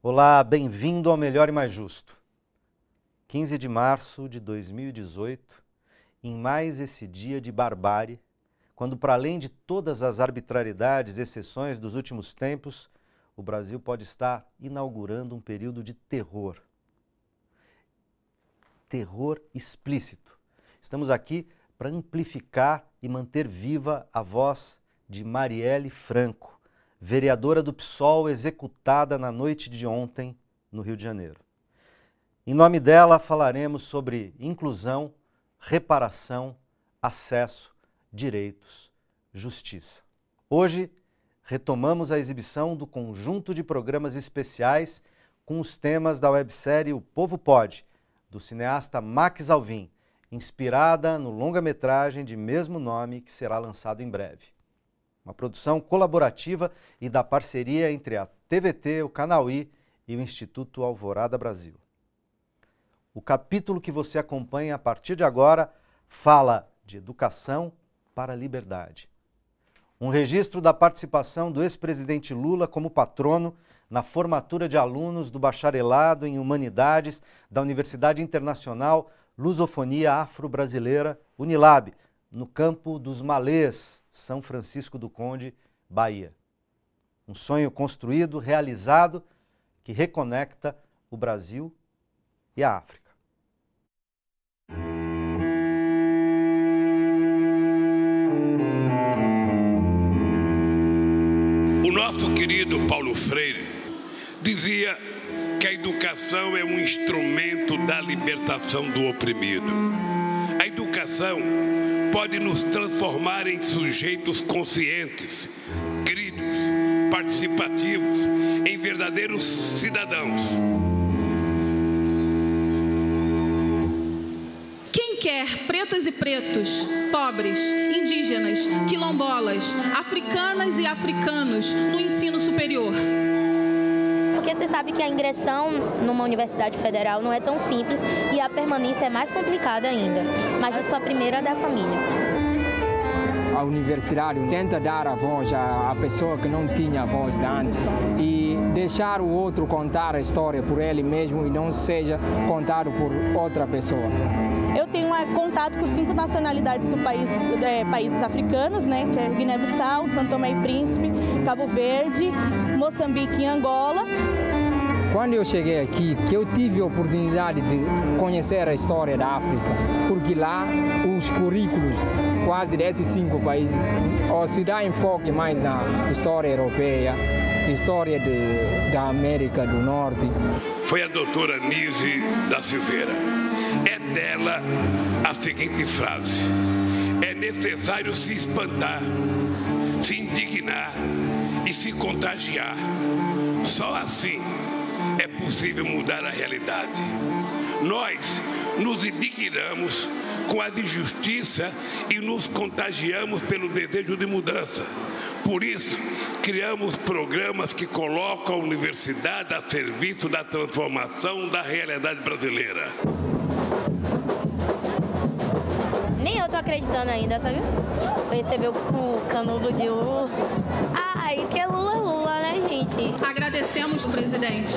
Olá, bem-vindo ao Melhor e Mais Justo. 15 de março de 2018, em mais esse dia de barbárie, quando, para além de todas as arbitrariedades e exceções dos últimos tempos, o Brasil pode estar inaugurando um período de terror. Terror explícito. Estamos aqui para amplificar e manter viva a voz de Marielle Franco, vereadora do PSOL executada na noite de ontem no Rio de Janeiro. Em nome dela falaremos sobre inclusão, reparação, acesso, direitos, justiça. Hoje retomamos a exibição do conjunto de programas especiais com os temas da websérie O Povo Pode, do cineasta Max Alvim, inspirada no longa-metragem de mesmo nome que será lançado em breve. Uma produção colaborativa e da parceria entre a TVT, o Canal I e o Instituto Alvorada Brasil. O capítulo que você acompanha a partir de agora fala de educação para a liberdade. Um registro da participação do ex-presidente Lula como patrono na formatura de alunos do bacharelado em Humanidades da Universidade Internacional Lusofonia Afro-Brasileira, Unilab, no campo dos Malês, São Francisco do Conde, Bahia. Um sonho construído, realizado, que reconecta o Brasil e a África. O nosso querido Paulo Freire dizia que a educação é um instrumento da libertação do oprimido. A educação pode nos transformar em sujeitos conscientes, críticos, participativos, em verdadeiros cidadãos. Quem quer pretas e pretos, pobres, indígenas, quilombolas, africanas e africanos no ensino superior? Porque você sabe que a ingressão numa universidade federal não é tão simples e a permanência é mais complicada ainda. Mas eu sou a primeira da família. A universidade tenta dar a voz à pessoa que não tinha voz antes e deixar o outro contar a história por ele mesmo e não seja contado por outra pessoa. Eu tenho contato com 5 nacionalidades do países africanos, né, que é Guiné-Bissau, São Tomé e Príncipe, Cabo Verde, Moçambique e Angola. Quando eu cheguei aqui, que eu tive a oportunidade de conhecer a história da África, porque lá os currículos, quase desses 5 países, se dá enfoque mais na história europeia, história da América do Norte. Foi a doutora Nise da Silveira. É dela a seguinte frase: é necessário se espantar, se indignar e se contagiar. Só assim é possível mudar a realidade. Nós nos indignamos com as injustiças e nos contagiamos pelo desejo de mudança. Por isso, criamos programas que colocam a universidade a serviço da transformação da realidade brasileira. Nem eu tô acreditando ainda, sabe? Recebeu o canudo de Lula. Ai, que é Lula, né, gente? Agradecemos, presidente,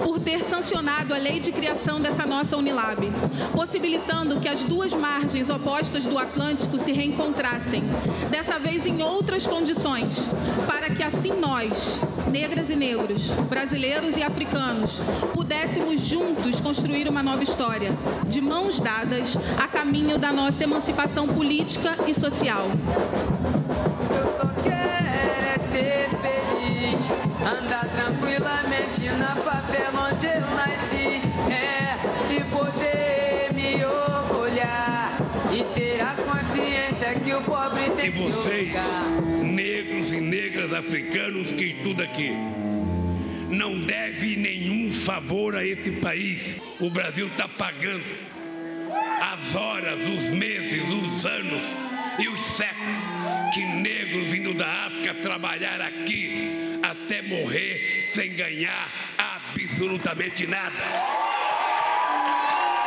por ter sancionado a lei de criação dessa nossa Unilab, possibilitando que as duas margens opostas do Atlântico se reencontrassem, dessa vez em outras condições, para que assim nós, negras e negros, brasileiros e africanos, pudéssemos juntos construir uma nova história, de mãos dadas, a caminho da nossa emancipação política e social. Eu só quero ser feliz, andar tranquilamente na favela onde eu nasci, e poder me orgulhar e ter a consciência que o pobre tem seu lugar. E vocês, negros e negras africanos que estudam aqui, não devem nenhum favor a esse país. O Brasil está pagando as horas, os meses, os anos e os séculos que negros vindo da África trabalharam aqui até morrer sem ganhar absolutamente nada.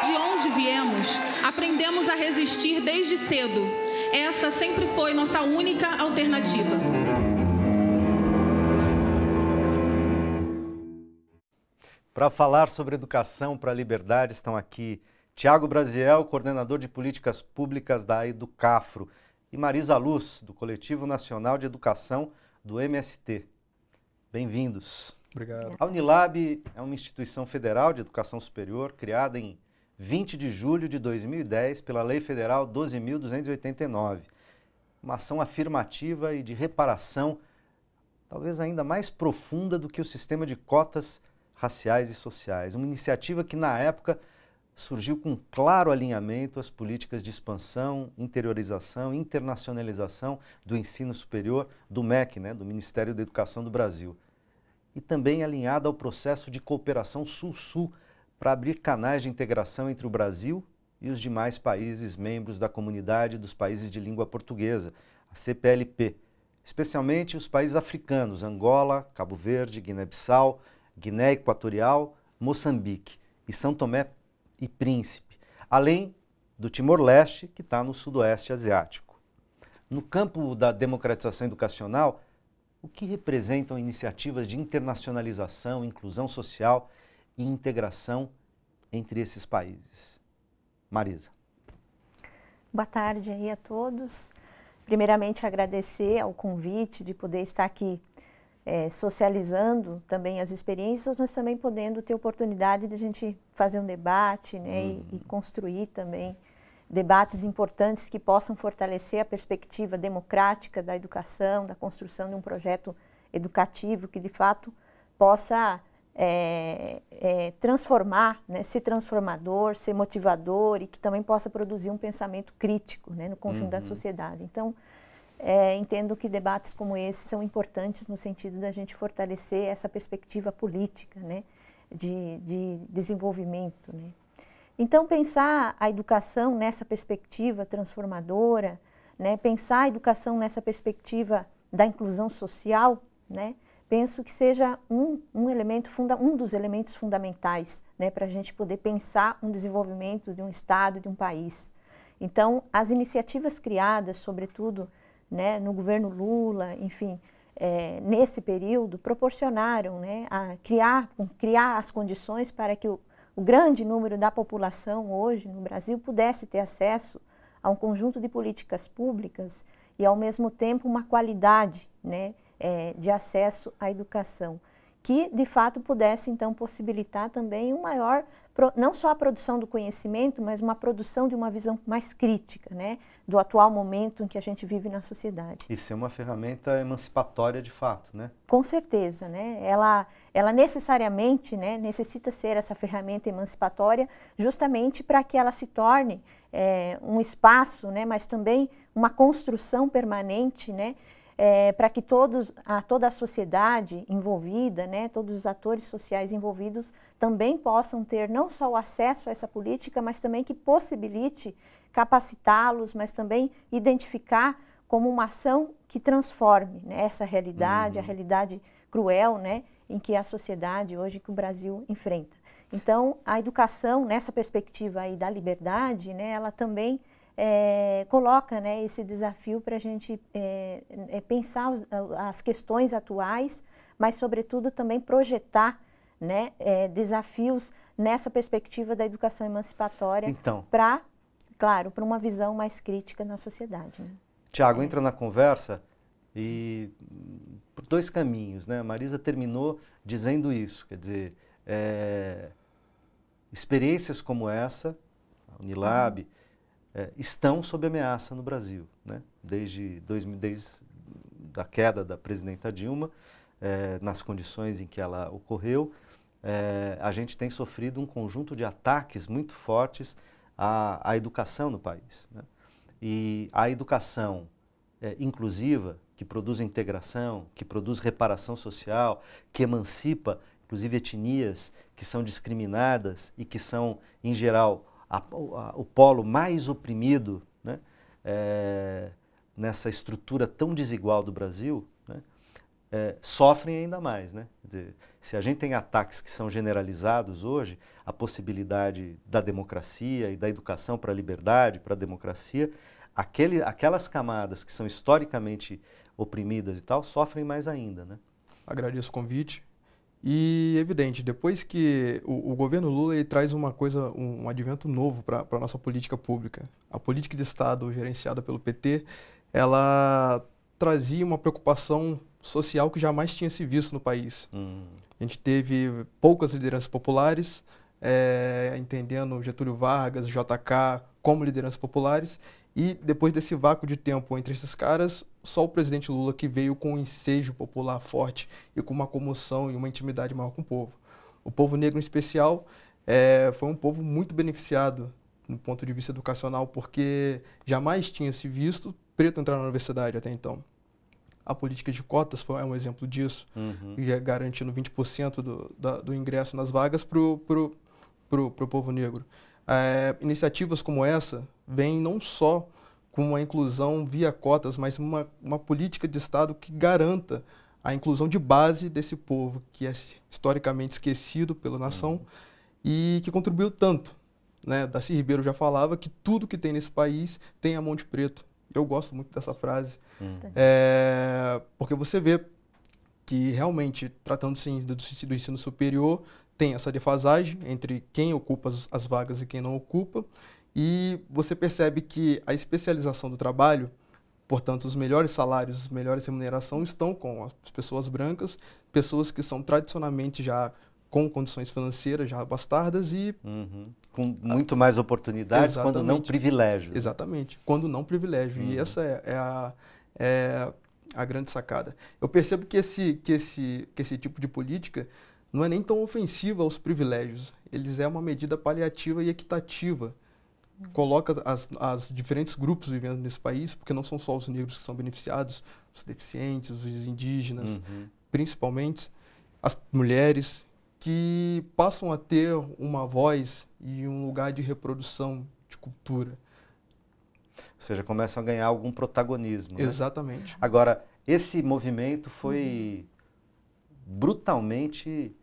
De onde viemos, aprendemos a resistir desde cedo. Essa sempre foi nossa única alternativa. Para falar sobre educação para a liberdade estão aqui Tiago Brasiel, coordenador de políticas públicas da Educafro, e Marisa Luz, do Coletivo Nacional de Educação do MST. Bem-vindos. Obrigado. A Unilab é uma instituição federal de educação superior criada em 20 de julho de 2010 pela Lei Federal 12.289. Uma ação afirmativa e de reparação talvez ainda mais profunda do que o sistema de cotas raciais e sociais. Uma iniciativa que, na época, surgiu com claro alinhamento às políticas de expansão, interiorização, internacionalização do ensino superior do MEC, do Ministério da Educação do Brasil. E também alinhada ao processo de cooperação Sul-Sul para abrir canais de integração entre o Brasil e os demais países membros da Comunidade dos Países de Língua Portuguesa, a CPLP, especialmente os países africanos, Angola, Cabo Verde, Guiné-Bissau, Guiné Equatorial, Moçambique e São Tomé e Príncipe, além do Timor-Leste, que está no Sudoeste Asiático. No campo da democratização educacional, o que representam iniciativas de internacionalização, inclusão social e integração entre esses países? Marisa. Boa tarde aí a todos. Primeiramente, agradecer ao convite de poder estar aqui socializando também as experiências, mas também podendo ter oportunidade de a gente fazer um debate, e construir também debates importantes que possam fortalecer a perspectiva democrática da educação, da construção de um projeto educativo que de fato possa transformar, ser transformador, ser motivador e que também possa produzir um pensamento crítico no conjunto da sociedade. Então, entendo que debates como esse são importantes no sentido da gente fortalecer essa perspectiva política, de desenvolvimento. Então, pensar a educação nessa perspectiva transformadora, pensar a educação nessa perspectiva da inclusão social, penso que seja um dos elementos fundamentais para a gente poder pensar um desenvolvimento de um Estado, de um país. Então, as iniciativas criadas, sobretudo, no governo Lula, enfim, nesse período, proporcionaram a criar as condições para que o grande número da população hoje no Brasil pudesse ter acesso a um conjunto de políticas públicas e, ao mesmo tempo, uma qualidade de acesso à educação, que, de fato, pudesse, então, possibilitar também um maior, não só a produção do conhecimento, mas uma produção de uma visão mais crítica, do atual momento em que a gente vive na sociedade. E ser uma ferramenta emancipatória de fato, Com certeza, Ela necessariamente, necessita ser essa ferramenta emancipatória justamente para que ela se torne um espaço, mas também uma construção permanente, para que toda a sociedade envolvida, todos os atores sociais envolvidos também possam ter não só o acesso a essa política, mas também que possibilite capacitá-los, mas também identificar como uma ação que transforme essa realidade, a realidade cruel em que a sociedade hoje, que o Brasil enfrenta. Então, a educação, nessa perspectiva aí da liberdade, ela também coloca esse desafio para a gente pensar as questões atuais, mas, sobretudo, também projetar desafios nessa perspectiva da educação emancipatória para, claro, para uma visão mais crítica na sociedade. Tiago, entra na conversa e por dois caminhos. A Marisa terminou dizendo isso, quer dizer, experiências como essa, a Unilab, estão sob ameaça no Brasil, desde a queda da presidenta Dilma, nas condições em que ela ocorreu, a gente tem sofrido um conjunto de ataques muito fortes à educação no país. E a educação inclusiva, que produz integração, que produz reparação social, que emancipa, inclusive, etnias que são discriminadas e que são, em geral, o polo mais oprimido nessa estrutura tão desigual do Brasil, sofrem ainda mais. Se a gente tem ataques que são generalizados hoje, a possibilidade da democracia e da educação para a liberdade, para a democracia, aquelas camadas que são historicamente oprimidas e tal, sofrem mais ainda. Agradeço o convite E evidente, depois que o governo Lula ele traz uma coisa, um advento novo para a nossa política pública. A política de Estado gerenciada pelo PT, ela trazia uma preocupação social que jamais tinha se visto no país. A gente teve poucas lideranças populares, entendendo Getúlio Vargas, JK como lideranças populares, e depois desse vácuo de tempo entre esses caras, só o presidente Lula que veio com um ensejo popular forte e com uma comoção e uma intimidade maior com o povo. O povo negro, em especial, foi um povo muito beneficiado no ponto de vista educacional, porque jamais tinha se visto preto entrar na universidade até então. A política de cotas é um exemplo disso, garantindo 20% do ingresso nas vagas para o povo negro. Iniciativas como essa vêm não só com uma inclusão via cotas, mas uma política de Estado que garanta a inclusão de base desse povo, que é historicamente esquecido pela nação e que contribuiu tanto. Né? Darcy Ribeiro já falava que tudo que tem nesse país tem a mão de preto. Eu gosto muito dessa frase, porque você vê que realmente, tratando-se do ensino superior, tem essa defasagem entre quem ocupa as vagas e quem não ocupa, e você percebe que a especialização do trabalho, portanto, os melhores salários, as melhores remunerações estão com as pessoas brancas, pessoas que são tradicionalmente já com condições financeiras já bastardas e... Com muito mais oportunidades, quando não privilégio. Exatamente, quando não privilégio. E essa é a grande sacada. Eu percebo que esse tipo de política não é nem tão ofensiva aos privilégios. Eles é uma medida paliativa e equitativa. Coloca as diferentes grupos vivendo nesse país, porque não são só os negros que são beneficiados, os deficientes, os indígenas, principalmente as mulheres, que passam a ter uma voz e um lugar de reprodução de cultura. Ou seja, começam a ganhar algum protagonismo. Né? Exatamente. Agora, esse movimento foi brutalmente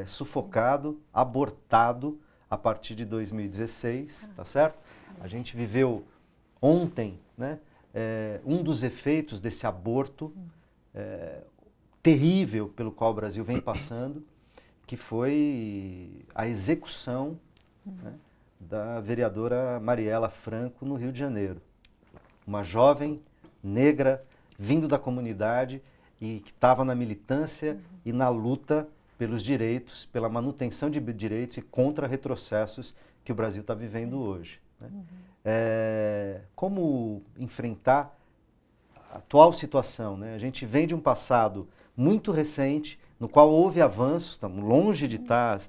sufocado, abortado a partir de 2016, tá certo? A gente viveu ontem, né, um dos efeitos desse aborto terrível pelo qual o Brasil vem passando, que foi a execução, né, da vereadora Mariela Franco no Rio de Janeiro. Uma jovem negra vindo da comunidade e que estava na militância e na luta pelos direitos, pela manutenção de direitos e contra retrocessos que o Brasil está vivendo hoje. Né? Como enfrentar a atual situação? Né? A gente vem de um passado muito recente, no qual houve avanços, estamos longe de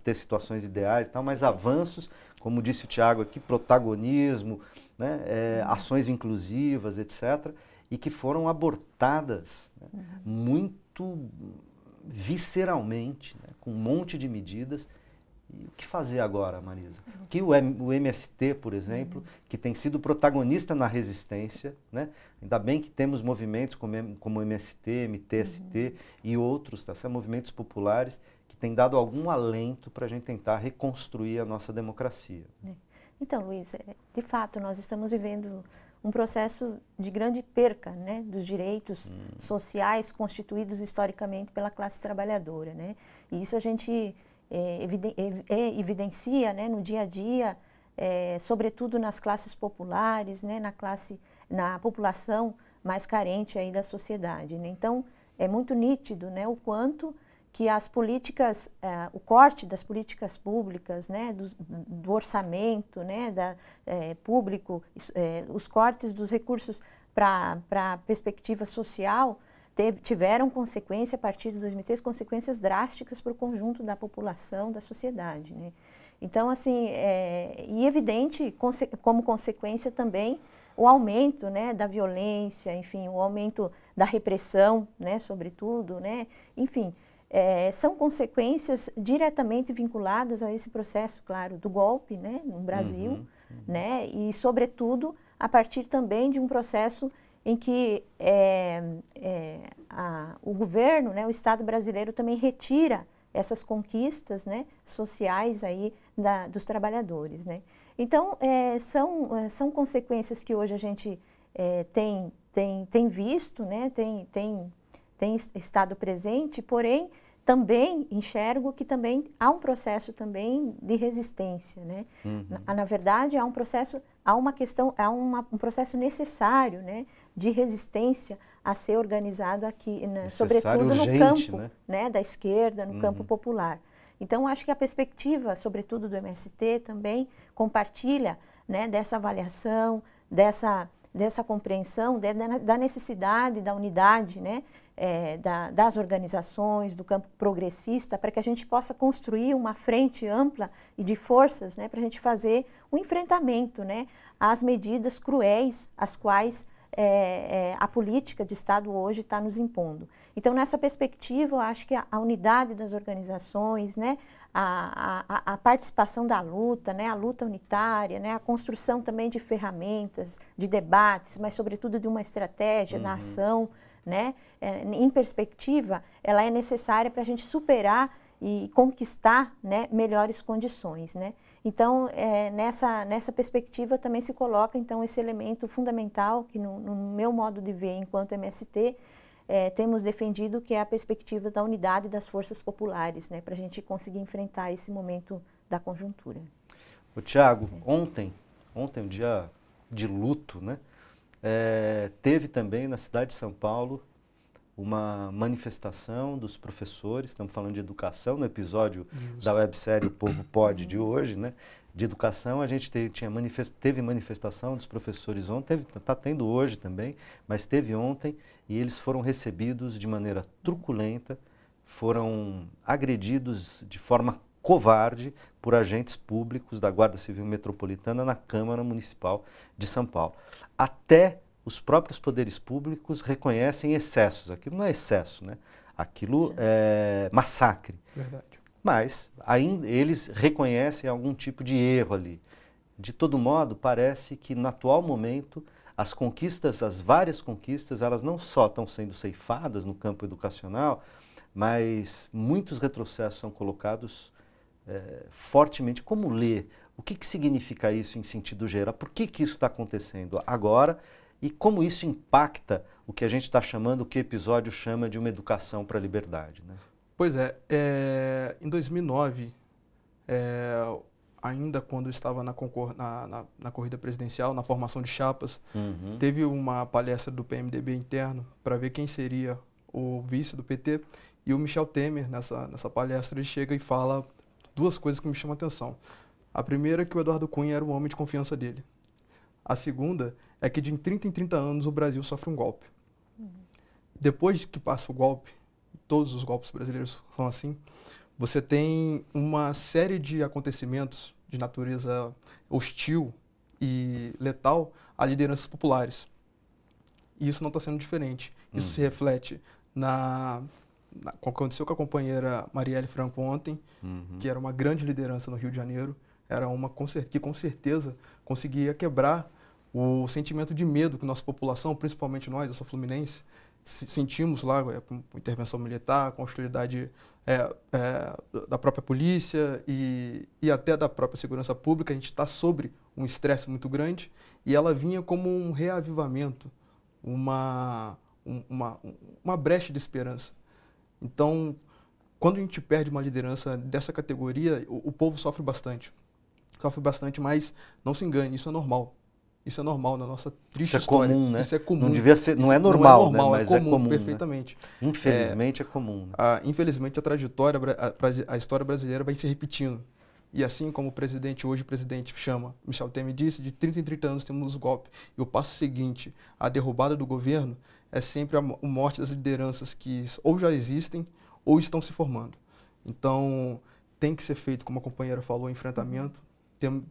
ter situações ideais, mas avanços, como disse o Tiago aqui, protagonismo, né, ações inclusivas, etc., e que foram abortadas, né, muito visceralmente, né, com um monte de medidas. E o que fazer agora, Marisa? Que o MST, por exemplo, que tem sido protagonista na resistência, né? Ainda bem que temos movimentos como MST, MTST e outros, tá? São movimentos populares que têm dado algum alento para a gente tentar reconstruir a nossa democracia. Então, Luiz, de fato, nós estamos vivendo um processo de grande perca, né, dos direitos sociais constituídos historicamente pela classe trabalhadora, né? E isso a gente evidencia, né, no dia a dia, sobretudo nas classes populares, né, na população mais carente aí da sociedade. Né? Então, é muito nítido, né, o quanto que as políticas, o corte das políticas públicas, né, do orçamento, né, público, os cortes dos recursos para a perspectiva social, tiveram consequência, a partir de 2003, consequências drásticas para o conjunto da população, da sociedade. Né? Então, assim, e evidente, como consequência também, o aumento, né, da violência, enfim, o aumento da repressão, né, sobretudo, né, enfim, são consequências diretamente vinculadas a esse processo, claro, do golpe, né, no Brasil, né, e, sobretudo, a partir também de um processo em que o governo, né, o Estado brasileiro também retira essas conquistas, né, sociais aí dos trabalhadores. Né? Então, são consequências que hoje a gente tem visto, né, tem estado presente, porém, também enxergo que também há um processo também de resistência, né? Na verdade, há um processo, um processo necessário, né, de resistência a ser organizado aqui, né, sobretudo urgente, no campo, né, da esquerda, no campo popular. Então, acho que a perspectiva, sobretudo do MST, também compartilha, né, dessa avaliação, dessa compreensão da necessidade da unidade, né, das organizações, do campo progressista, para que a gente possa construir uma frente ampla e de forças, né, para a gente fazer um enfrentamento, né, às medidas cruéis às quais a política de Estado hoje está nos impondo. Então, nessa perspectiva, eu acho que a unidade das organizações, né, a participação da luta, né, a luta unitária, né, a construção também de ferramentas, de debates, mas, sobretudo, de uma estratégia da ação, né, em perspectiva, ela é necessária para a gente superar e conquistar, né, melhores condições, né? Então, nessa perspectiva também se coloca, então, esse elemento fundamental que, no meu modo de ver, enquanto MST, temos defendido, que é a perspectiva da unidade das forças populares, né, para a gente conseguir enfrentar esse momento da conjuntura. O Tiago, ontem um dia de luto, né? Teve também na cidade de São Paulo uma manifestação dos professores, estamos falando de educação, no episódio da websérie O Povo Pode de hoje, né? De educação, a gente teve manifestação dos professores ontem, está tendo hoje também, mas teve ontem, e eles foram recebidos de maneira truculenta, foram agredidos de forma covarde por agentes públicos da Guarda Civil Metropolitana na Câmara Municipal de São Paulo. Até os próprios poderes públicos reconhecem excessos. Aquilo não é excesso, né? Aquilo é massacre. Verdade. Mas ainda eles reconhecem algum tipo de erro ali. De todo modo, parece que no atual momento as conquistas, as várias conquistas, elas não só estão sendo ceifadas no campo educacional, mas muitos retrocessos são colocados fortemente. Como ler? O que significa isso em sentido geral? Por que isso está acontecendo agora? E como isso impacta o que a gente está chamando, o que o episódio chama de uma educação para a liberdade, né? Pois em 2009, ainda quando eu estava na corrida presidencial, na formação de chapas, teve uma palestra do PMDB interno para ver quem seria o vice do PT, e o Michel Temer, nessa palestra, ele chega e fala duas coisas que me chamam a atenção. A primeira é que o Eduardo Cunha era o homem de confiança dele. A segunda é que de 30 em 30 anos o Brasil sofre um golpe. Depois que passa o golpe, todos os golpes brasileiros são assim, você tem uma série de acontecimentos de natureza hostil e letal a lideranças populares. E isso não está sendo diferente. Isso se reflete aconteceu com a companheira Marielle Franco ontem, que era uma grande liderança no Rio de Janeiro, era uma que com certeza conseguia quebrar o sentimento de medo que nossa população, principalmente nós, eu sou fluminense, sentimos lá com intervenção militar, com a hostilidade da própria polícia e até da própria segurança pública. A gente está sobre um estresse muito grande, e ela vinha como um reavivamento, uma brecha de esperança. Então, quando a gente perde uma liderança dessa categoria, o povo sofre bastante. Sofre bastante, mas não se engane, isso é normal. Isso é normal na nossa triste história. Isso é comum, né? Isso é comum. Não devia ser, não é normal, né? Mas é comum, perfeitamente. Né? Infelizmente é comum. Né? Infelizmente a história brasileira vai se repetindo. E assim como o presidente chama, Michel Temer disse, de 30 em 30 anos temos um golpe. E o passo seguinte, a derrubada do governo, é sempre a morte das lideranças que ou já existem ou estão se formando. Então, tem que ser feito, como a companheira falou, enfrentamento.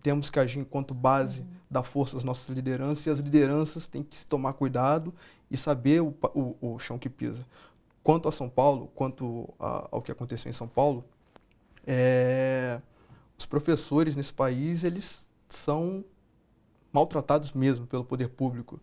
Temos que agir enquanto base da força das nossas lideranças, e as lideranças têm que se tomar cuidado e saber o chão que pisa. Quanto a São Paulo, quanto ao que aconteceu em São Paulo, os professores nesse país, eles são maltratados mesmo pelo poder público.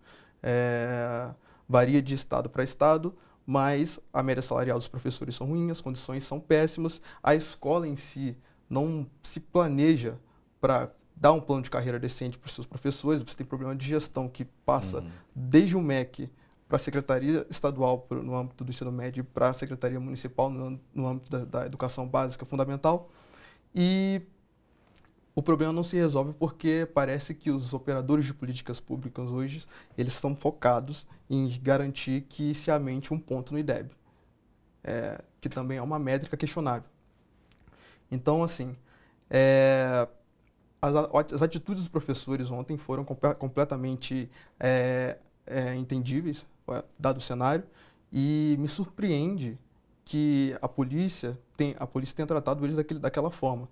Varia de estado para estado, mas a média salarial dos professores são ruins, as condições são péssimas, a escola em si não se planeja para dar um plano de carreira decente para os seus professores. Você tem problema de gestão que passa desde o MEC para a Secretaria Estadual no âmbito do ensino médio e para a Secretaria Municipal no âmbito da educação básica fundamental. E o problema não se resolve porque parece que os operadores de políticas públicas hoje, eles estão focados em garantir que se aumente um ponto no IDEB, que também é uma métrica questionável. Então, assim, as atitudes dos professores ontem foram completamente entendíveis, dado o cenário, e me surpreende que a polícia tenha tratado eles daquela forma.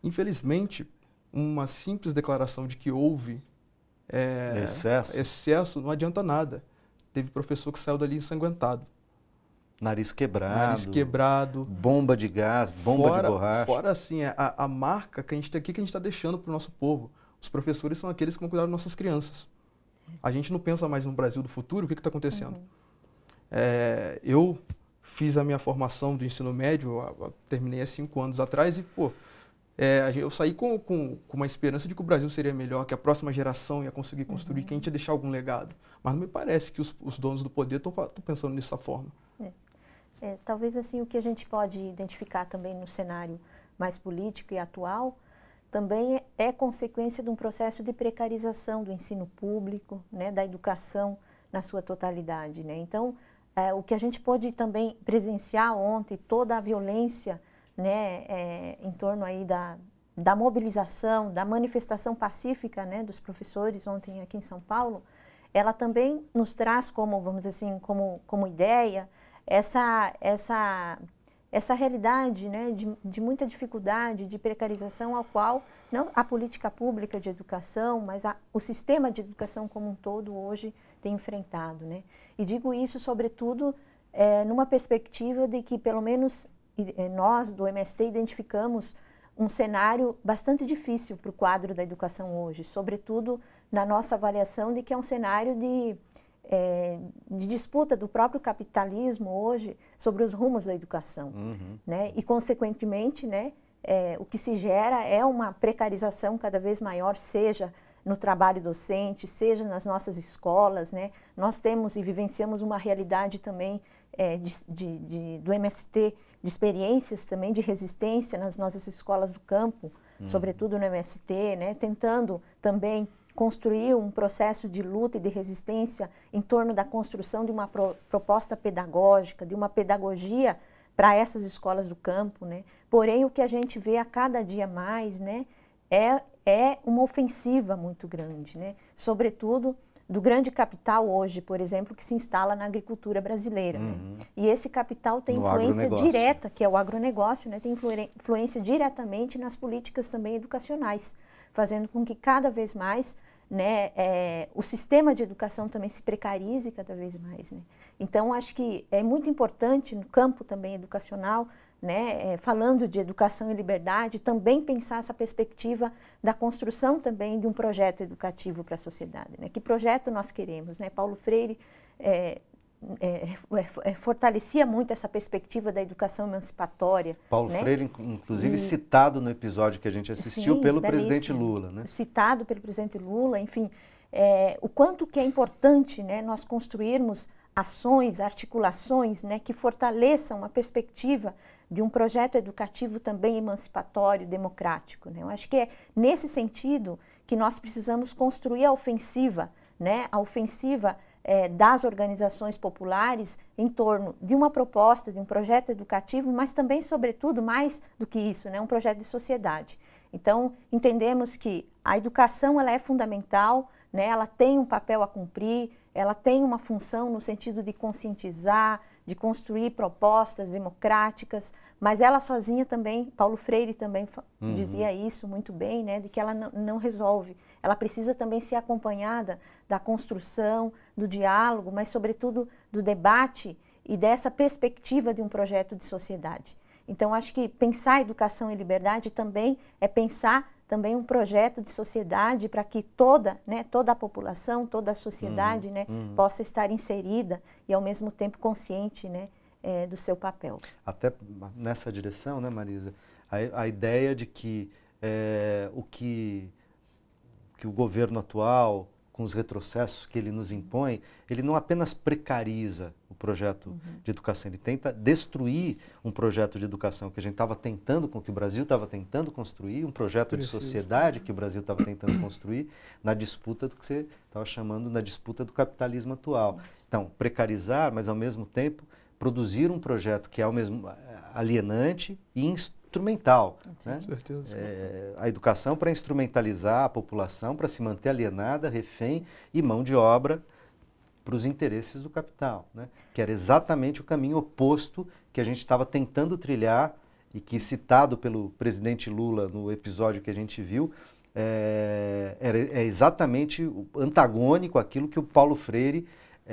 Infelizmente, uma simples declaração de que houve excesso não adianta nada. Teve professor que saiu dali ensanguentado. Nariz quebrado, bomba de gás, bomba de borracha. Fora, assim, a marca que a gente está deixando para o nosse povo. Os professores são aqueles que vão cuidar das nossas crianças. A gente não pensa mais no Brasil do futuro, o que está acontecendo? Eu fiz a minha formação do ensino médio, terminei há 5 anos atrás e, eu saí com uma esperança de que o Brasil seria melhor, que a próxima geração ia conseguir construir, que a gente ia deixar algum legado. Mas não me parece que os donos do poder estão pensando dessa forma. Talvez assim o que a gente pode identificar também no cenário mais político e atual também é consequência de um processo de precarização do ensino público, né, da educação na sua totalidade, né? Então, o que a gente pôde também presenciar ontem, toda a violência, né, em torno aí da mobilização, da manifestação pacífica, né, dos professores ontem aqui em São Paulo, ela também nos traz como, vamos dizer assim, como ideia essa realidade, né, de muita dificuldade, de precarização ao qual não a política pública de educação, mas o sistema de educação como um todo hoje tem enfrentado, né? E digo isso sobretudo numa perspectiva de que pelo menos nós do MST identificamos um cenário bastante difícil para o quadro da educação hoje, sobretudo na nossa avaliação de que é um cenário de disputa do próprio capitalismo hoje sobre os rumos da educação, né? E consequentemente, né, o que se gera é uma precarização cada vez maior, seja no trabalho docente, seja nas nossas escolas, né? Nós temos e vivenciamos uma realidade também do MST, de experiências também de resistência nas nossas escolas do campo, sobretudo no MST, né? Tentando também construir um processo de luta e de resistência em torno da construção de uma proposta pedagógica, de uma pedagogia para essas escolas do campo, né? Porém, o que a gente vê a cada dia mais, né, é uma ofensiva muito grande, né? Sobretudo do grande capital hoje, por exemplo, que se instala na agricultura brasileira, né? E esse capital tem influência direta, que é o agronegócio, né? Tem influência diretamente nas políticas também educacionais, fazendo com que cada vez mais, né, o sistema de educação também se precarize cada vez mais, né? Então, acho que é muito importante no campo também educacional, né, falando de educação e liberdade, também pensar essa perspectiva da construção também de um projeto educativo para a sociedade, né? Que projeto nós queremos, né? Paulo Freire fortalecia muito essa perspectiva da educação emancipatória. Paulo né? Freire, inclusive, citado no episódio que a gente assistiu pelo presidente Lula, né? Citado pelo presidente Lula, enfim, o quanto que é importante, né, nós construirmos ações, articulações, né, que fortaleçam a perspectiva de um projeto educativo também emancipatório, democrático, né? Eu acho que é nesse sentido que nós precisamos construir a ofensiva, né, a ofensiva das organizações populares em torno de uma proposta, de um projeto educativo, mas também, sobretudo, mais do que isso, né, um projeto de sociedade. Então, entendemos que a educação ela é fundamental, né, ela tem um papel a cumprir, ela tem uma função no sentido de conscientizar, de construir propostas democráticas, mas ela sozinha também, Paulo Freire também dizia isso muito bem, né, de que ela não resolve. Ela precisa também ser acompanhada da construção, do diálogo, mas sobretudo do debate e dessa perspectiva de um projeto de sociedade. Então, acho que pensar educação e liberdade também é pensar também um projeto de sociedade para que toda a população, toda a sociedade, né, possa estar inserida e, ao mesmo tempo, consciente, né, do seu papel. Até nessa direção, né, Marisa, a ideia de que o governo atual, com os retrocessos que ele nos impõe, ele não apenas precariza o projeto de educação, ele tenta destruir um projeto de educação que a gente estava tentando, com que o Brasil estava tentando construir, um projeto de sociedade que o Brasil estava tentando construir, na disputa do que você estava chamando, na disputa do capitalismo atual. Então, precarizar, mas ao mesmo tempo produzir um projeto que é ao mesmo alienante e instrumental. Né? Certeza. A educação para instrumentalizar a população, para se manter alienada, refém e mão de obra para os interesses do capital, né? Que era exatamente o caminho oposto que a gente estava tentando trilhar e que, citado pelo presidente Lula no episódio que a gente viu, é exatamente antagônico àquilo que o Paulo Freire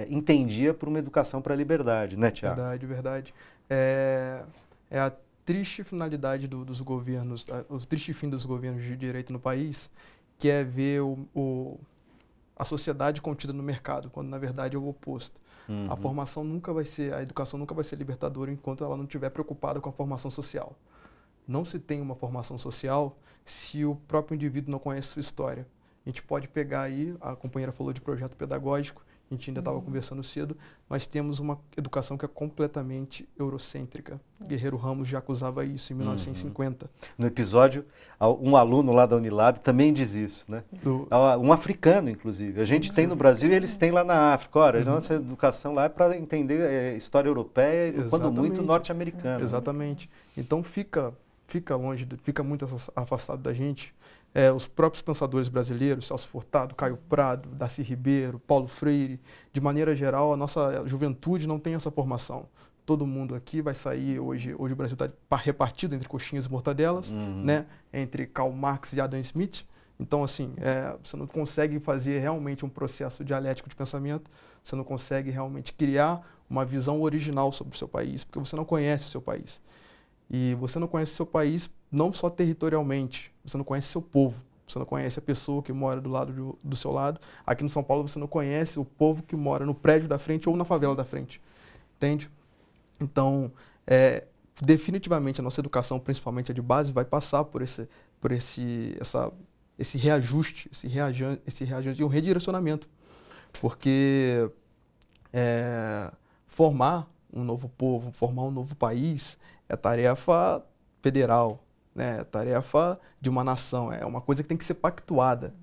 entendia por uma educação para a liberdade, né, Tiago? Verdade, verdade. É a triste finalidade dos governos, o triste fim dos governos de direita no país, que é ver a sociedade contida no mercado, quando na verdade é o oposto. A formação nunca vai ser, a educação nunca vai ser libertadora enquanto ela não estiver preocupada com a formação social. Não se tem uma formação social se o próprio indivíduo não conhece sua história. A gente pode pegar aí, a companheira falou de projeto pedagógico, a gente ainda estava conversando cedo, nós temos uma educação que é completamente eurocêntrica. Guerreiro Ramos já acusava isso em 1950. No episódio, um aluno lá da Unilab também diz isso, né? Um africano, inclusive. A gente tem no Brasil e eles têm lá na África. Ora, a nossa educação lá é para entender história europeia e, quando muito, norte-americana. Exatamente. Né? Então fica longe, fica muito afastado da gente. Os próprios pensadores brasileiros, Celso Furtado, Caio Prado, Darcy Ribeiro, Paulo Freire, de maneira geral, a nossa juventude não tem essa formação. Todo mundo aqui vai sair, hoje o Brasil está repartido entre coxinhas e mortadelas, né? Entre Karl Marx e Adam Smith. Então, assim, você não consegue fazer realmente um processo dialético de pensamento, você não consegue realmente criar uma visão original sobre o seu país, porque você não conhece o seu país. E você não conhece o seu país não só territorialmente, você não conhece seu povo, você não conhece a pessoa que mora do lado do seu lado. Aqui no São Paulo você não conhece o povo que mora no prédio da frente ou na favela da frente, entende? Então, definitivamente a nossa educação, principalmente a de base, vai passar por esse reajuste, esse reajuste e um redirecionamento, porque formar um novo povo, formar um novo país é tarefa federal, né? É tarefa de uma nação, é uma coisa que tem que ser pactuada.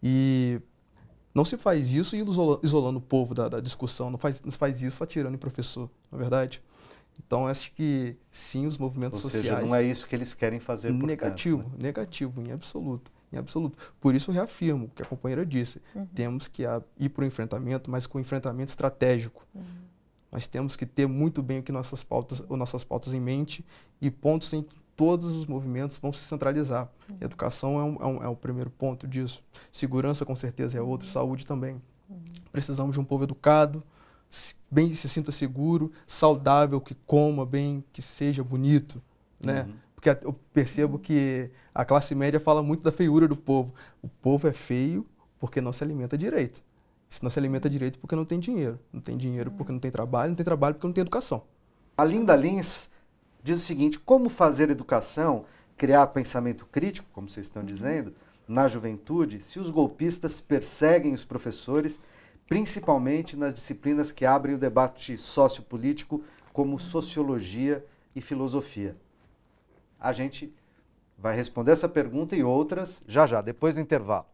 E não se faz isso isolando o povo da discussão, não se faz isso atirando em professor, não é verdade? Então, acho que sim, os movimentos sociais... Ou seja, não é isso que eles querem fazer, negativo, né? Negativo, em absoluto. Em absoluto. Por isso eu reafirmo o que a companheira disse. Temos que ir para o enfrentamento, mas com um enfrentamento estratégico. Nós temos que ter muito bem nossas pautas em mente e pontos em que todos os movimentos vão se centralizar. A educação é o primeiro ponto disso. Segurança, com certeza, é outro. Saúde também. Precisamos de um povo educado, se sinta seguro, saudável, que coma bem, que seja bonito, né? Porque eu percebo que a classe média fala muito da feiura do povo. O povo é feio porque não se alimenta direito. Se não se alimenta direito porque não tem dinheiro. Não tem dinheiro porque não tem trabalho porque não tem educação. A Linda Lins diz o seguinte: como fazer educação, criar pensamento crítico, como vocês estão dizendo, na juventude, se os golpistas perseguem os professores, principalmente nas disciplinas que abrem o debate sociopolítico, como sociologia e filosofia? A gente vai responder essa pergunta e outras já, depois do intervalo.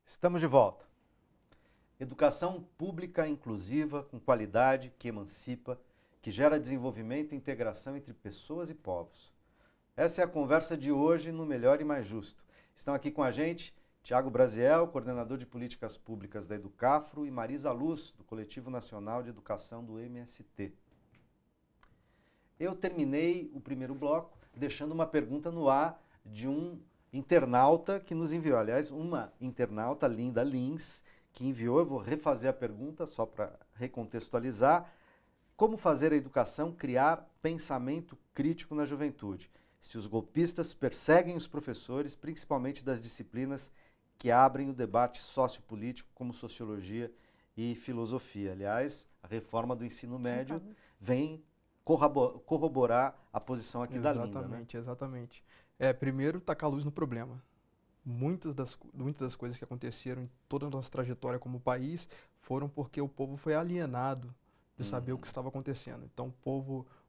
Estamos de volta. Educação pública inclusiva, com qualidade, que emancipa, que gera desenvolvimento e integração entre pessoas e povos. Essa é a conversa de hoje no Melhor e Mais Justo. Estão aqui com a gente Tiago Brasiel, coordenador de políticas públicas da Educafro, e Marisa Luz, do Coletivo Nacional de Educação do MST. Eu terminei o primeiro bloco deixando uma pergunta no ar de um internauta que nos enviou. Aliás, uma internauta, Linda Lins, que enviou. Eu vou refazer a pergunta só para recontextualizar. Como fazer a educação criar pensamento crítico na juventude? Se os golpistas perseguem os professores, principalmente das disciplinas que abrem o debate sociopolítico, como sociologia e filosofia. Aliás, a reforma do ensino médio vem corroborar a posição aqui da Linda. Exatamente, exatamente. Primeiro, tacar luz no problema. Muitas das coisas que aconteceram em toda a nossa trajetória como país foram porque o povo foi alienado de saber o que estava acontecendo. Então,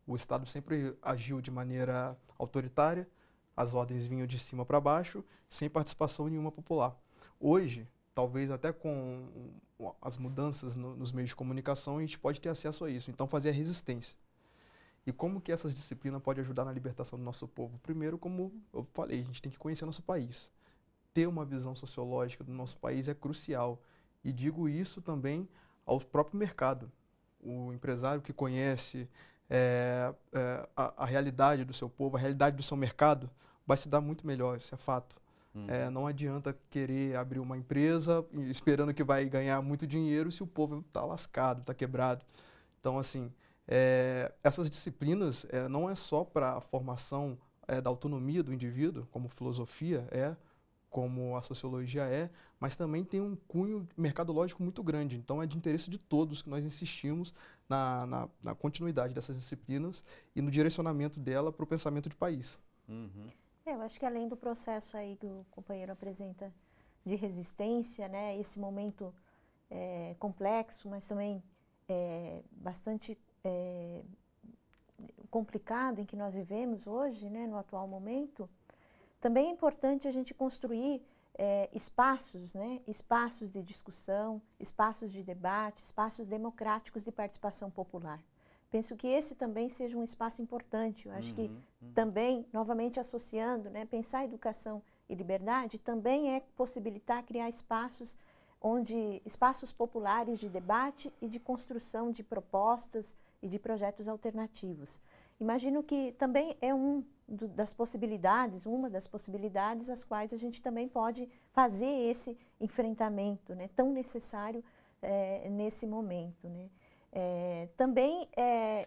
o Estado sempre agiu de maneira autoritária, as ordens vinham de cima para baixo, sem participação nenhuma popular. Hoje, talvez até com as mudanças nos meios de comunicação, a gente pode ter acesso a isso. Então, fazer a resistência. E como que essas disciplinas podem ajudar na libertação do nosso povo? Primeiro, como eu falei, a gente tem que conhecer nosso país. Ter uma visão sociológica do nosso país é crucial. E digo isso também ao próprio mercado. O empresário que conhece a realidade do seu povo, a realidade do seu mercado, vai se dar muito melhor, isso é fato. Não adianta querer abrir uma empresa esperando que vai ganhar muito dinheiro se o povo está lascado, está quebrado. Então, assim, essas disciplinas não é só para a formação da autonomia do indivíduo, como filosofia como a sociologia mas também tem um cunho mercadológico muito grande. Então, é de interesse de todos que nós insistimos na continuidade dessas disciplinas e no direcionamento dela para o pensamento de país. Eu acho que além do processo aí que o companheiro apresenta de resistência, né, esse momento complexo, mas também bastante complicado em que nós vivemos hoje, né, no atual momento, também é importante a gente construir espaços, né, espaços de discussão, espaços de debate, espaços democráticos de participação popular. Penso que esse também seja um espaço importante. Eu acho que também, novamente associando, né, pensar educação e liberdade também é possibilitar criar espaços espaços populares de debate e de construção de propostas e de projetos alternativos. Imagino que também é uma das possibilidades às quais a gente também pode fazer esse enfrentamento, né, tão necessário nesse momento, né. Também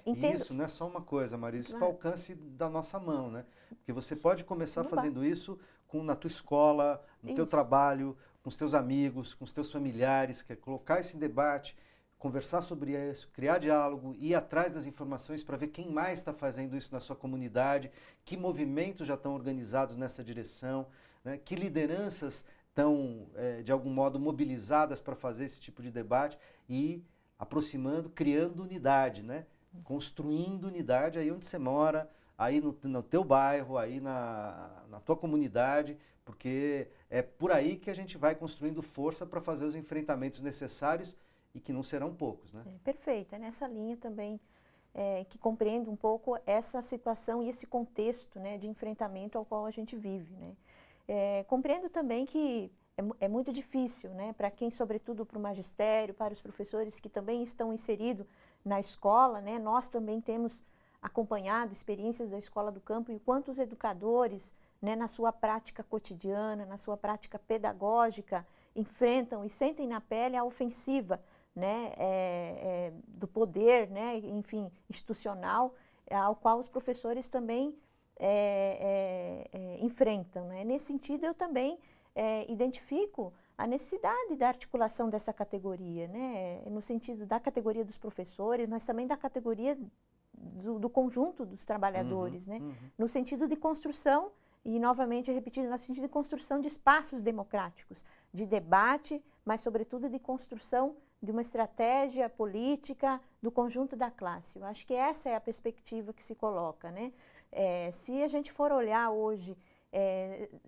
entendo... Isso não é só uma coisa, Marisa, isso está ao alcance da nossa mão, né? Porque você pode começar fazendo isso na tua escola, no teu trabalho, com os teus amigos, com os teus familiares, que é colocar isso em debate, conversar sobre isso, criar diálogo, ir atrás das informações para ver quem mais está fazendo isso na sua comunidade, que movimentos já estão organizados nessa direção, né? Que lideranças estão, de algum modo, mobilizadas para fazer esse tipo de debate e aproximando, criando unidade, né? Construindo unidade aí onde você mora, aí no teu bairro, aí na tua comunidade, porque é por aí que a gente vai construindo força para fazer os enfrentamentos necessários e que não serão poucos, né? Perfeito, é nessa linha também que compreendo um pouco essa situação e esse contexto, né, de enfrentamento ao qual a gente vive, né? Compreendo também que é muito difícil, né, para quem, sobretudo para o magistério, para os professores que também estão inseridos na escola, né, nós também temos acompanhado experiências da Escola do Campo e quantos educadores, né, na sua prática cotidiana, na sua prática pedagógica, enfrentam e sentem na pele a ofensiva, né, do poder, né, enfim, institucional, ao qual os professores também enfrentam, né. Nesse sentido, eu também identifico a necessidade da articulação dessa categoria, né, no sentido da categoria dos professores, mas também da categoria do conjunto dos trabalhadores, né, no sentido de construção, e novamente repetindo, no sentido de construção de espaços democráticos, de debate, mas sobretudo de construção de uma estratégia política do conjunto da classe. Eu acho que essa é a perspectiva que se coloca, né. Se a gente for olhar hoje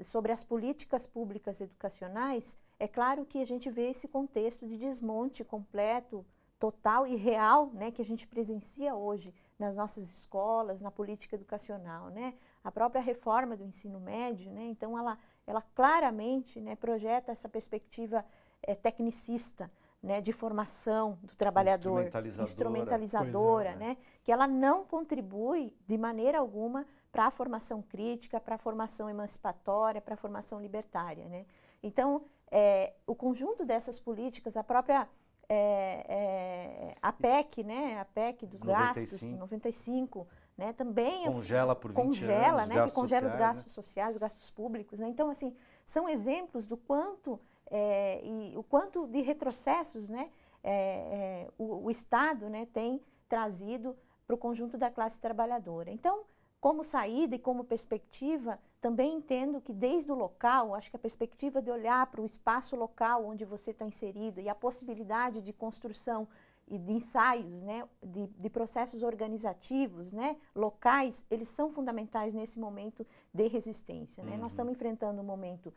sobre as políticas públicas educacionais, é claro que a gente vê esse contexto de desmonte completo, total e real, né, que a gente presencia hoje nas nossas escolas, na política educacional, né? A própria reforma do ensino médio, né, então ela claramente, né, projeta essa perspectiva tecnicista, né, de formação do trabalhador, instrumentalizadora, né, que ela não contribui de maneira alguma para a formação crítica, para a formação emancipatória, para a formação libertária, né. Então, o conjunto dessas políticas, a própria a PEC, né, a PEC dos 95. Gastos, 95, né, também congela por 20 anos, né, que congela os gastos sociais, os gastos públicos, né. Então, assim, são exemplos do quanto e o quanto de retrocessos, né, o Estado, né, tem trazido para o conjunto da classe trabalhadora. Então, como saída e como perspectiva, também entendo que desde o local, acho que a perspectiva de olhar para o espaço local onde você está inserido e a possibilidade de construção e de ensaios, né, de processos organizativos, né, locais, eles são fundamentais nesse momento de resistência. Né? Nós estamos enfrentando um momento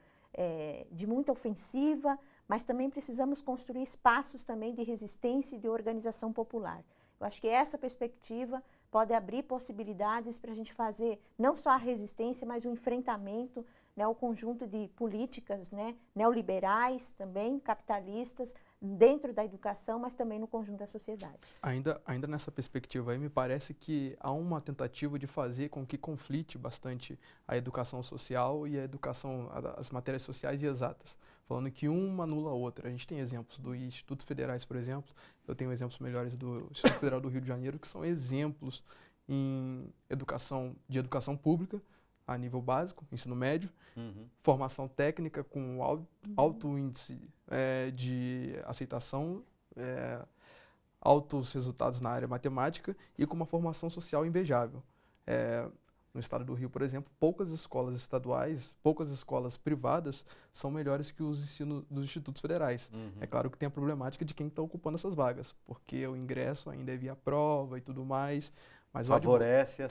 de muita ofensiva, mas também precisamos construir espaços também de resistência e de organização popular. Eu acho que essa perspectiva pode abrir possibilidades para a gente fazer não só a resistência, mas o enfrentamento, né, o conjunto de políticas, né, neoliberais também, capitalistas, dentro da educação, mas também no conjunto da sociedade. Ainda nessa perspectiva aí, me parece que há uma tentativa de fazer com que conflite bastante a educação social e a educação, as matérias sociais e exatas, falando que uma anula a outra. A gente tem exemplos dos institutos federais, por exemplo, eu tenho exemplos melhores do Instituto Federal do Rio de Janeiro, que são exemplos em educação pública, a nível básico, ensino médio, formação técnica com alto índice de aceitação, altos resultados na área matemática e com uma formação social invejável. No estado do Rio, por exemplo, poucas escolas estaduais, poucas escolas privadas são melhores que os ensinos dos institutos federais. É claro que tem a problemática de quem está ocupando essas vagas, porque o ingresso ainda é via prova e tudo mais. Mas favorece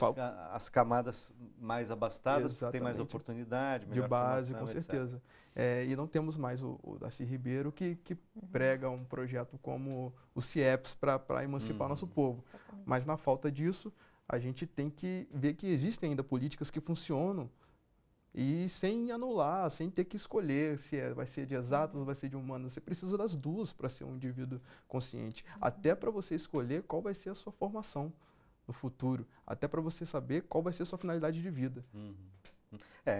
as camadas mais abastadas, que têm mais oportunidade, melhor de base, formação, com certeza. E não temos mais o Darcy Ribeiro, que prega um projeto como o CIEPS para emancipar nosso povo. Exatamente. Mas na falta disso, a gente tem que ver que existem ainda políticas que funcionam e sem anular, sem ter que escolher se vai ser de exatas ou vai ser de humanas. Você precisa das duas para ser um indivíduo consciente. Até para você escolher qual vai ser a sua formação no futuro. Até para você saber qual vai ser a sua finalidade de vida.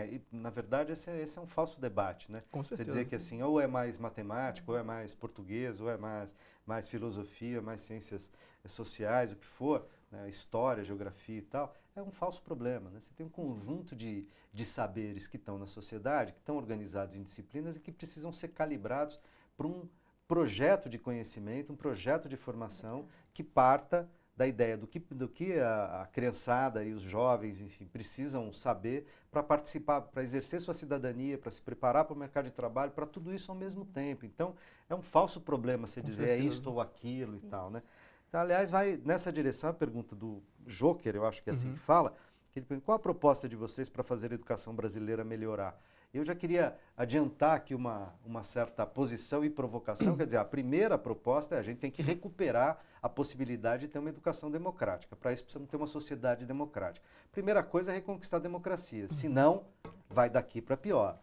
E, na verdade, esse é um falso debate, né? Com certeza. Você dizer que assim, ou é mais matemática, ou é mais português, ou é mais filosofia, mais ciências sociais, o que for, né? História, geografia e tal, é um falso problema, né? Você tem um conjunto de saberes que estão na sociedade, que estão organizados em disciplinas e que precisam ser calibrados para um projeto de conhecimento, um projeto de formação que parta da ideia do que a criançada e os jovens, enfim, precisam saber para participar, para exercer sua cidadania, para se preparar para o mercado de trabalho, para tudo isso ao mesmo tempo. Então, é um falso problema você dizer é isto ou aquilo e tal, né? Então, aliás, vai nessa direção a pergunta do Joker, eu acho que é assim que fala, que ele pergunta, qual a proposta de vocês para fazer a educação brasileira melhorar? Eu já queria adiantar aqui uma certa posição e provocação, quer dizer, a primeira proposta é a gente tem que recuperar a possibilidade de ter uma educação democrática. Para isso precisamos ter uma sociedade democrática. Primeira coisa é reconquistar a democracia, senão vai daqui para pior.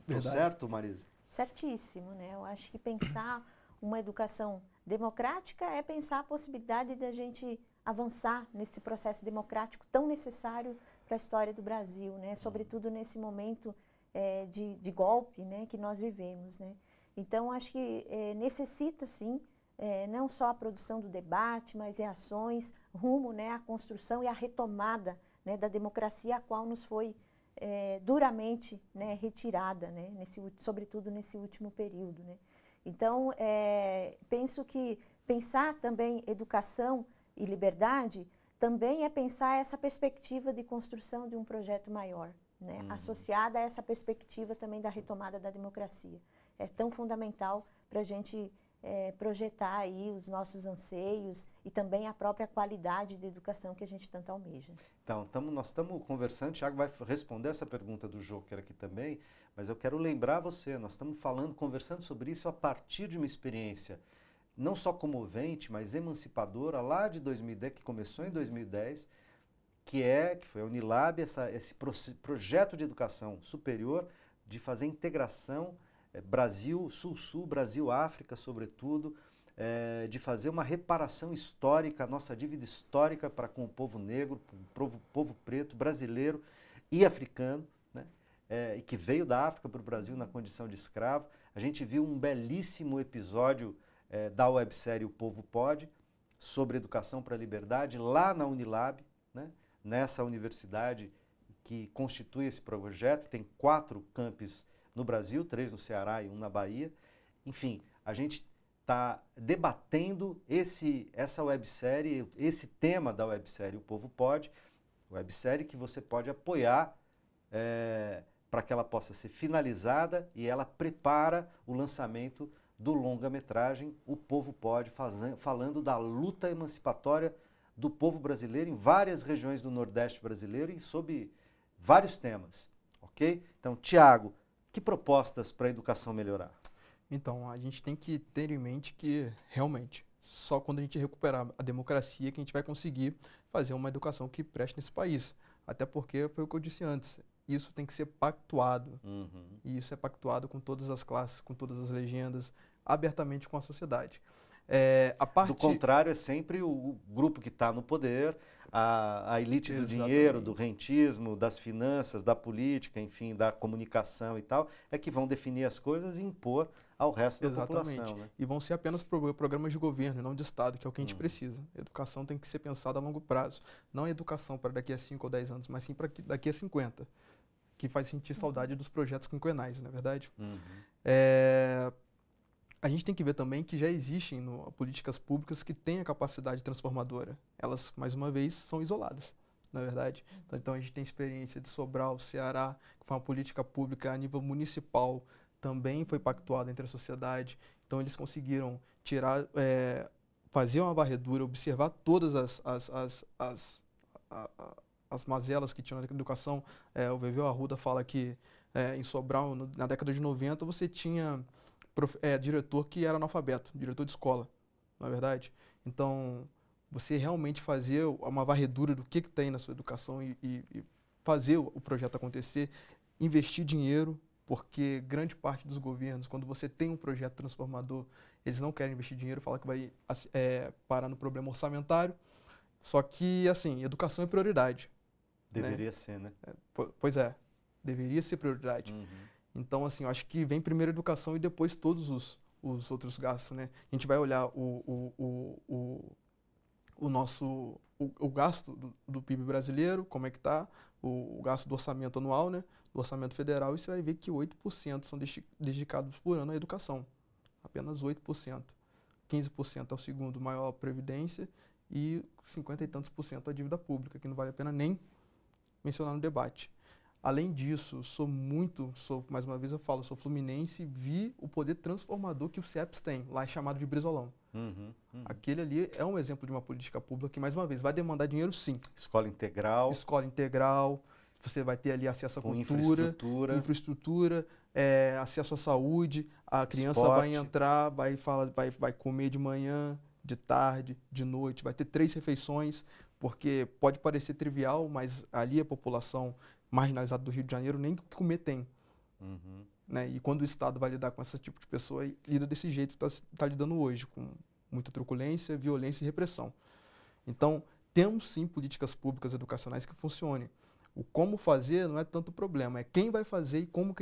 Verdade. Tô certo, Marisa? Certíssimo, né? Eu acho que pensar uma educação democrática é pensar a possibilidade de a gente avançar nesse processo democrático tão necessário para a história do Brasil, né? Sobretudo nesse momento de golpe, né, que nós vivemos, né? Então, acho que necessita, sim, não só a produção do debate, mas ações rumo, né, à construção e à retomada, né, da democracia, a qual nos foi duramente, né, retirada, né, sobretudo nesse último período, né? Então, penso que pensar também educação e liberdade também é pensar essa perspectiva de construção de um projeto maior, né, associada a essa perspectiva também da retomada da democracia. É tão fundamental para a gente projetar aí os nossos anseios e também a própria qualidade de educação que a gente tanto almeja. Então, nós estamos conversando, o Thiago vai responder essa pergunta do Joker aqui também, mas eu quero lembrar você, nós estamos conversando sobre isso a partir de uma experiência não só comovente, mas emancipadora lá de 2010, que começou em 2010, que foi a Unilab, esse projeto de educação superior, de fazer integração Brasil, Sul-Sul, Brasil-África, sobretudo, de fazer uma reparação histórica, a nossa dívida histórica para com o povo negro, o povo preto, brasileiro e africano, né? E que veio da África para o Brasil na condição de escravo. A gente viu um belíssimo episódio da websérie O Povo Pode, sobre educação para a liberdade, lá na Unilab, né? Nessa universidade que constitui esse projeto, tem 4 campos no Brasil, 3 no Ceará e 1 na Bahia. Enfim, a gente está debatendo essa websérie, esse tema da websérie O Povo Pode, websérie que você pode apoiar para que ela possa ser finalizada, e ela prepara o lançamento do longa-metragem O Povo Pode, falando da luta emancipatória do povo brasileiro em várias regiões do Nordeste brasileiro e sob vários temas, ok? Então, Tiago, que propostas para a educação melhorar? Então, a gente tem que ter em mente que, realmente, só quando a gente recuperar a democracia que a gente vai conseguir fazer uma educação que preste nesse país. Até porque, foi o que eu disse antes, isso tem que ser pactuado. E isso é pactuado com todas as classes, com todas as legendas, abertamente com a sociedade. Do contrário, é sempre o grupo que está no poder, a elite do dinheiro, do rentismo, das finanças, da política, enfim, da comunicação e tal, é que vão definir as coisas e impor ao resto da população. Né? E vão ser apenas programas de governo, não de Estado, que é o que a gente precisa. A educação tem que ser pensada a longo prazo. Não a educação para daqui a 5 ou 10 anos, mas sim para daqui a 50. Que faz sentir saudade dos projetos quinquenais, não é verdade? A gente tem que ver também que já existem políticas públicas que têm a capacidade transformadora. Elas, mais uma vez, são isoladas, não é verdade? Então a gente tem experiência de Sobral, Ceará, que foi uma política pública a nível municipal, também foi pactuada entre a sociedade. Então eles conseguiram tirar, fazer uma varredura, observar todas as mazelas que tinham na educação. O Veveu Arruda fala que em Sobral, na década de 90, você tinha diretor que era analfabeto, diretor de escola, não é verdade? Então, você realmente fazer uma varredura do que tem na sua educação e fazer o projeto acontecer, investir dinheiro, porque grande parte dos governos, quando você tem um projeto transformador, eles não querem investir dinheiro, falam que vai parar no problema orçamentário. Só que, assim, educação é prioridade. Deveria ser, né? Pois é, deveria ser prioridade. Então, assim, eu acho que vem primeiro a educação e depois todos os outros gastos, né? A gente vai olhar o gasto do PIB brasileiro, como é que está, o gasto do orçamento anual, né? Do orçamento federal, e você vai ver que 8% são dedicados por ano à educação. Apenas 8%. 15% é o segundo maior previdência e 50 e tantos % a dívida pública, que não vale a pena nem mencionar no debate. Além disso, mais uma vez eu falo, sou fluminense e vi o poder transformador que o CIEPS tem, lá é chamado de Brizolão. Aquele ali é um exemplo de uma política pública que, mais uma vez, vai demandar dinheiro, sim. Escola integral. Escola integral, você vai ter ali acesso à cultura, infraestrutura, acesso à saúde, a criança esporte. Vai entrar, vai comer de manhã, de tarde, de noite, vai ter 3 refeições, porque pode parecer trivial, mas ali a população marginalizada do Rio de Janeiro nem comer tem. Né? E quando o Estado vai lidar com esse tipo de pessoa, lida desse jeito que está lidando hoje, com muita truculência, violência e repressão. Então, temos sim políticas públicas educacionais que funcionem. O como fazer não é tanto problema, é quem vai fazer e como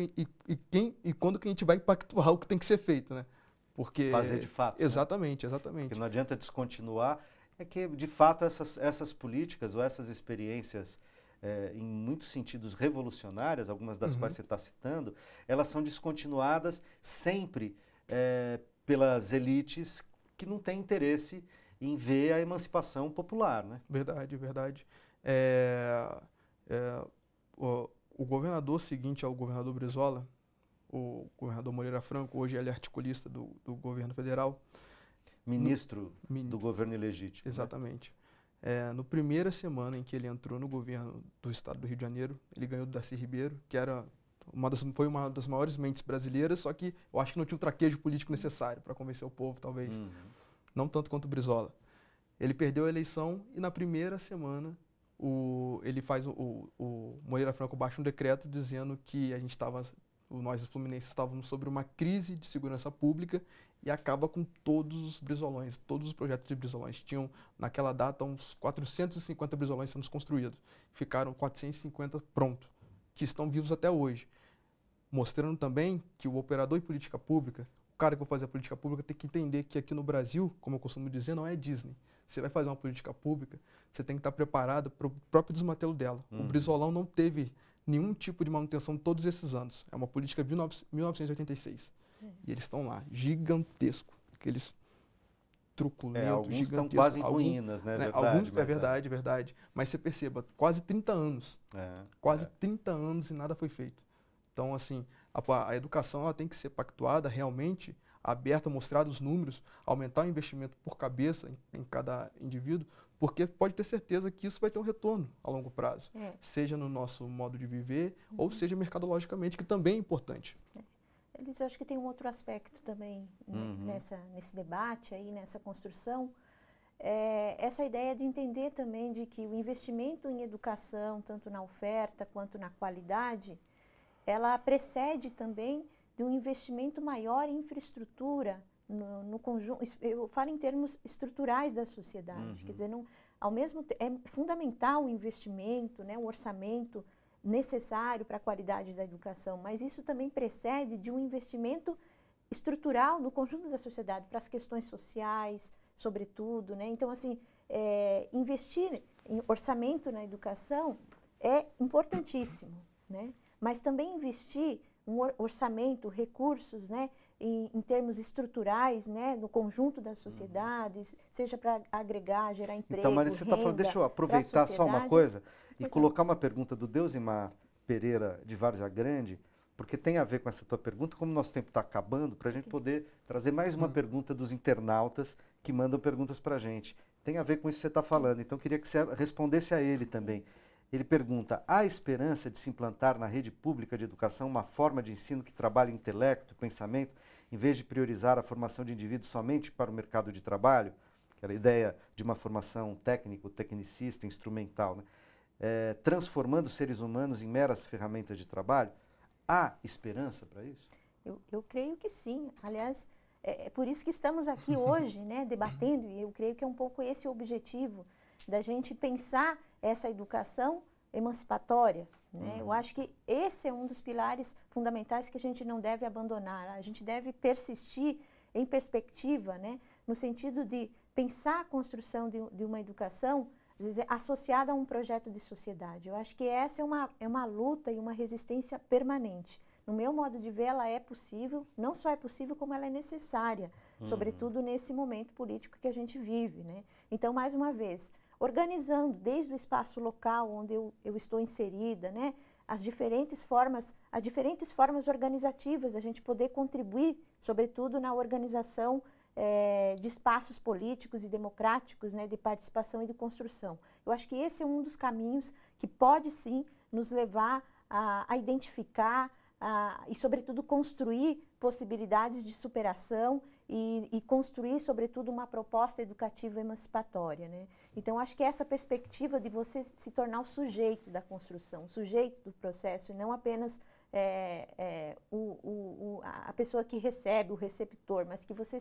e quando que a gente vai pactuar o que tem que ser feito, né? Porque fazer de fato. Exatamente, né? Exatamente. Porque não adianta descontinuar, é que de fato essas políticas ou essas experiências em muitos sentidos revolucionárias, algumas das quais você está citando, elas são descontinuadas sempre pelas elites que não têm interesse em ver a emancipação popular, né? Verdade, verdade. O governador seguinte ao governador Brizola, o governador Moreira Franco, hoje ele é articulista do governo federal. Ministro do governo ilegítimo. Exatamente. Né? No primeira semana em que ele entrou no governo do estado do Rio de Janeiro, ele ganhou do Darcy Ribeiro, que foi uma das maiores mentes brasileiras, só que eu acho que não tinha o traquejo político necessário para convencer o povo, talvez. Não tanto quanto o Brizola. Ele perdeu a eleição e na primeira semana o Moreira Franco baixa um decreto dizendo que nós, os fluminenses, estávamos sobre uma crise de segurança pública e acaba com todos os brizolões, todos os projetos de brizolões. Tinham, naquela data, uns 450 brizolões sendo construídos. Ficaram 450 prontos, que estão vivos até hoje. Mostrando também que o operador de política pública, o cara que vai fazer a política pública, tem que entender que aqui no Brasil, como eu costumo dizer, não é Disney. Você vai fazer uma política pública, você tem que estar preparado para o próprio desmantelo dela. O Brizolão não teve nenhum tipo de manutenção todos esses anos. É uma política de 1986. E eles estão lá, gigantesco. aqueles truculentos, alguns gigantescos. Estão quase em ruínas, né? Alguns, verdade. Mas você perceba, quase 30 anos. Quase 30 anos e nada foi feito. Então, assim, a educação ela tem que ser pactuada realmente, aberta, mostrada os números, aumentar o investimento por cabeça em cada indivíduo, porque pode ter certeza que isso vai ter um retorno a longo prazo, seja no nosso modo de viver ou seja mercadologicamente, que também é importante. Luiz, eu acho que tem um outro aspecto também nesse debate, aí, nessa construção, essa ideia de entender também de que o investimento em educação, tanto na oferta quanto na qualidade, ela precede também de um investimento maior em infraestrutura, no conjunto, eu falo em termos estruturais da sociedade, quer dizer, ao mesmo tempo, é fundamental o investimento, né, o orçamento necessário para a qualidade da educação, mas isso também precede de um investimento estrutural no conjunto da sociedade, para as questões sociais, sobretudo, né? Então, assim, investir em orçamento na educação é importantíssimo, né? Mas também investir um orçamento, recursos, né, em termos estruturais, né, no conjunto da sociedade, seja para agregar, gerar emprego, então, Marisa, você está falando, deixa eu aproveitar só uma coisa e colocar uma pergunta do Deusimar Pereira de Várzea Grande, porque tem a ver com essa tua pergunta, como nosso tempo está acabando, para a gente poder trazer mais uma pergunta dos internautas que mandam perguntas para a gente. Tem a ver com isso que você está falando, então queria que você respondesse a ele também. Ele pergunta, há esperança de se implantar na rede pública de educação uma forma de ensino que trabalhe o intelecto, o pensamento, em vez de priorizar a formação de indivíduos somente para o mercado de trabalho? Que era a ideia de uma formação técnico, tecnicista, instrumental, né? Transformando os seres humanos em meras ferramentas de trabalho? Há esperança para isso? Eu creio que sim. Aliás, é por isso que estamos aqui hoje, né, debatendo, e eu creio que é um pouco esse o objetivo, da gente pensar essa educação emancipatória, né? Eu acho que esse é um dos pilares fundamentais que a gente não deve abandonar. A gente deve persistir em perspectiva, né, no sentido de pensar a construção de uma educação associada a um projeto de sociedade. Eu acho que essa é uma luta e uma resistência permanente. No meu modo de ver, ela é possível, não só é possível, como ela é necessária, sobretudo nesse momento político que a gente vive, né? Então, mais uma vez, organizando desde o espaço local onde eu estou inserida, né, as diferentes formas organizativas da gente poder contribuir, sobretudo na organização de espaços políticos e democráticos, né, de participação e de construção. Eu acho que esse é um dos caminhos que pode sim nos levar a identificar e, sobretudo, construir possibilidades de superação e construir, sobretudo, uma proposta educativa emancipatória, né? Então, acho que essa perspectiva de você se tornar o sujeito da construção, o sujeito do processo, e não apenas a pessoa que recebe, o receptor, mas que você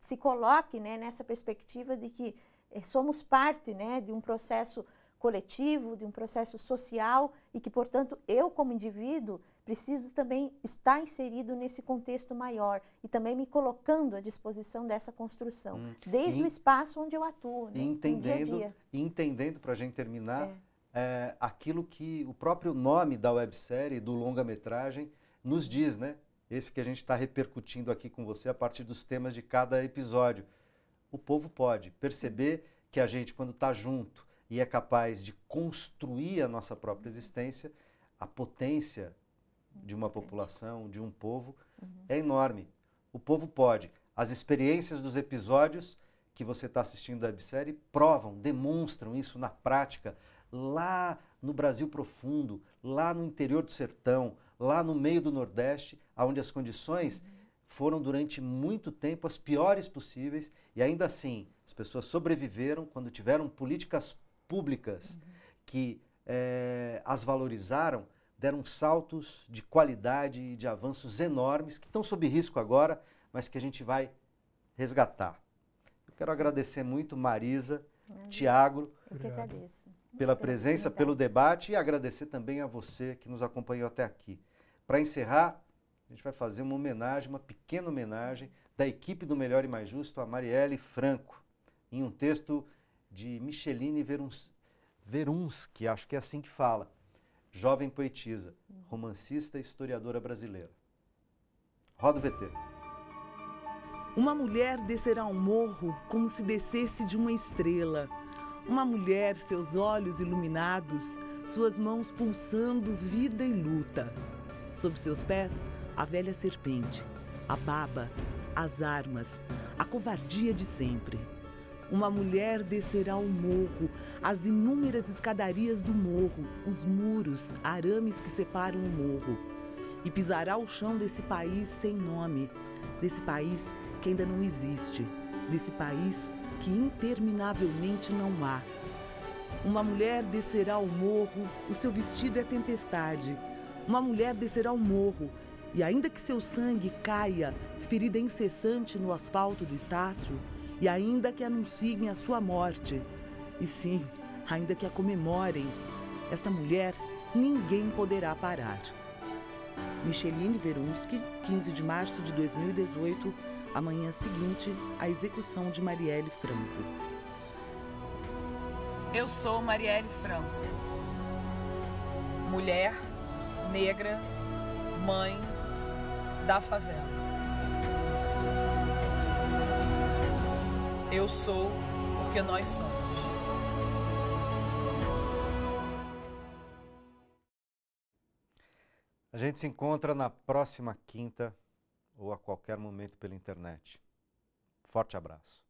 se coloque, né, nessa perspectiva de que somos parte, né, de um processo coletivo, de um processo social e que, portanto, eu como indivíduo preciso também estar inserido nesse contexto maior e também me colocando à disposição dessa construção, desde o espaço onde eu atuo, né, no dia a dia. Entendendo, para a gente terminar, aquilo que o próprio nome da websérie, do longa-metragem, nos diz, né? Esse que a gente está repercutindo aqui com você a partir dos temas de cada episódio. O povo pode perceber que a gente, quando está junto e é capaz de construir a nossa própria existência, a potência de uma população, de um povo, é enorme. O povo pode. As experiências dos episódios que você está assistindo da websérie provam, demonstram isso na prática, lá no Brasil profundo, lá no interior do sertão, lá no meio do Nordeste, onde as condições foram durante muito tempo as piores possíveis e ainda assim as pessoas sobreviveram quando tiveram políticas públicas que as valorizaram, deram saltos de qualidade e de avanços enormes que estão sob risco agora, mas que a gente vai resgatar. Eu quero agradecer muito Marisa, Tiago, pela presença, pelo debate e agradecer também a você que nos acompanhou até aqui. Para encerrar, a gente vai fazer uma homenagem, uma pequena homenagem da equipe do Melhor e Mais Justo a Marielle Franco, em um texto de Micheline Verunsky, acho que é assim que fala, jovem poetisa, romancista e historiadora brasileira. Roda o VT. Uma mulher descerá um morro como se descesse de uma estrela. Uma mulher, seus olhos iluminados, suas mãos pulsando vida e luta. Sob seus pés, a velha serpente, a baba, as armas, a covardia de sempre. Uma mulher descerá o morro, as inúmeras escadarias do morro, os muros, arames que separam o morro, e pisará o chão desse país sem nome, desse país que ainda não existe, desse país que interminavelmente não há. Uma mulher descerá o morro, o seu vestido é tempestade. Uma mulher descerá o morro, e ainda que seu sangue caia, ferida incessante no asfalto do Estácio, e ainda que anunciem a sua morte, e sim, ainda que a comemorem, esta mulher ninguém poderá parar. Micheline Verunski, 15 de março de 2018, amanhã seguinte à execução de Marielle Franco. Eu sou Marielle Franco, mulher, negra, mãe da favela. Eu sou porque nós somos. A gente se encontra na próxima quinta ou a qualquer momento pela internet. Forte abraço.